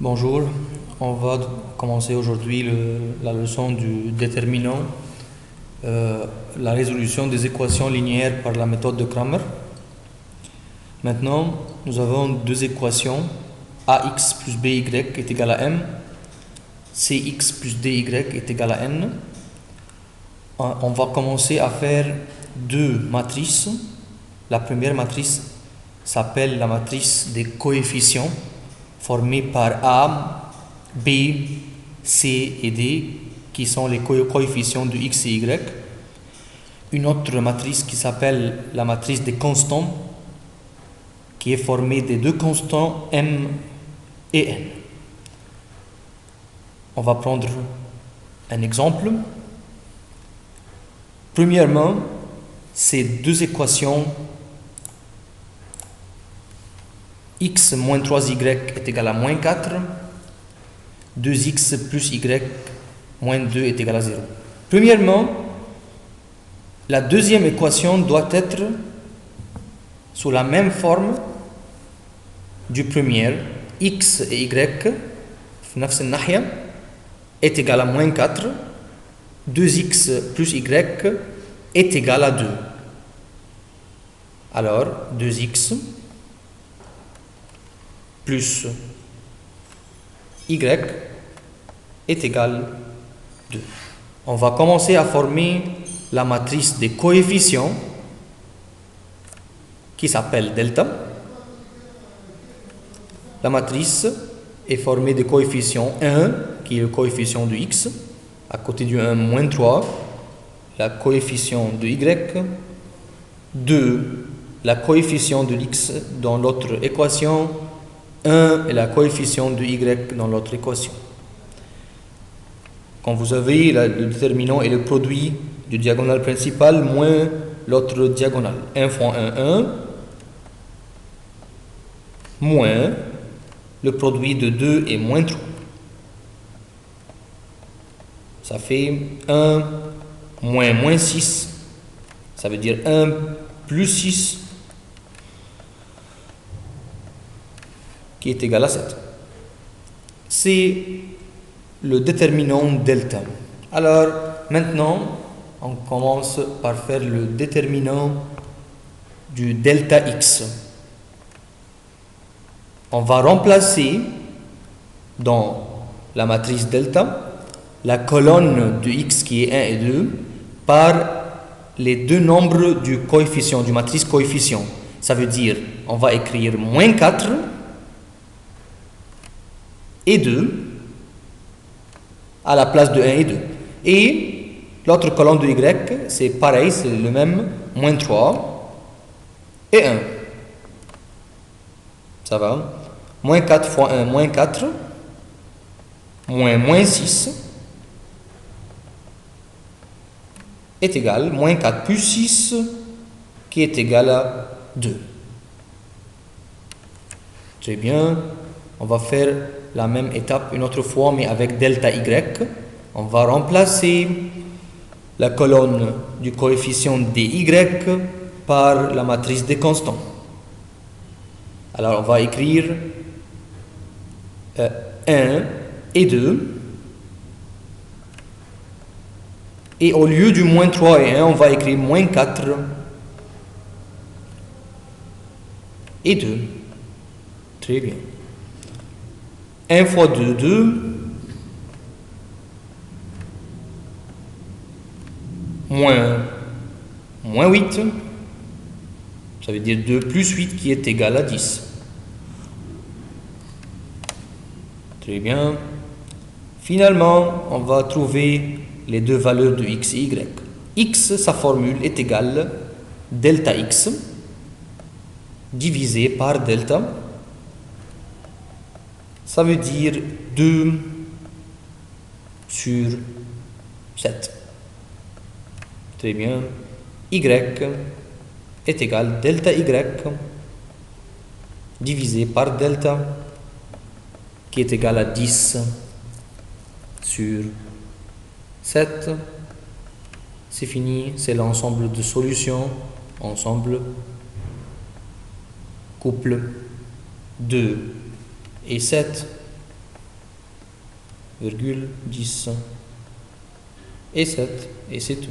Bonjour, on va commencer aujourd'hui la leçon du déterminant, la résolution des équations linéaires par la méthode de Cramer. Maintenant, nous avons deux équations, ax plus by est égal à m, cx plus dy est égal à n. On va commencer à faire deux matrices. La première matrice s'appelle la matrice des coefficients, formée par A, B, C et D, qui sont les coefficients de x et y. Une autre matrice qui s'appelle la matrice des constants, qui est formée des deux constants M et N. On va prendre un exemple. Premièrement, ces deux équations x moins 3y est égal à moins 4, 2x plus y moins 2 est égal à 0. Premièrement, la deuxième équation doit être sous la même forme du premier. X et y est égal à moins 4, 2x plus y est égal à 2. Alors, 2x plus y est égal à 2. On va commencer à former la matrice des coefficients qui s'appelle delta. La matrice est formée des coefficients 1, qui est le coefficient de x, à côté du 1, moins 3, la coefficient de y, 2, la coefficient de x dans l'autre équation, 1 est la coefficient de y dans l'autre équation. Quand vous avez le déterminant et le produit du diagonale principal moins l'autre diagonale, 1 fois 1, 1, moins le produit de 2 et moins 3. Ça fait 1 moins moins 6, ça veut dire 1 plus 6, qui est égal à 7. C'est le déterminant delta. Alors, maintenant, on commence par faire le déterminant du delta x. On va remplacer dans la matrice delta la colonne de x qui est 1 et 2 par les deux nombres du coefficient, du matrice coefficient. Ça veut dire, on va écrire moins 4 et 2 à la place de 1 et 2. Et l'autre colonne de y, c'est pareil, c'est le même, moins 3 et 1. Ça va? Moins 4 fois 1, moins 4, moins moins 6 est égal à moins 4 plus 6, qui est égal à 2. Très bien. On va faire la même étape une autre fois, mais avec delta y. On va remplacer la colonne du coefficient dy par la matrice des constants. Alors, on va écrire 1 et 2. Et au lieu du moins 3 et 1, on va écrire moins 4 et 2. Très bien. 1 fois 2, 2. Moins 8. Ça veut dire 2 plus 8 qui est égal à 10. Très bien. Finalement, on va trouver les deux valeurs de x et y. X, sa formule est égale delta x divisé par delta. Ça veut dire 2 sur 7. Très bien. Y est égal delta y divisé par delta, qui est égal à 10 sur 7. C'est fini, c'est l'ensemble de solutions, ensemble, couple 2 et 7 virgule 10 et 7 et c'est tout.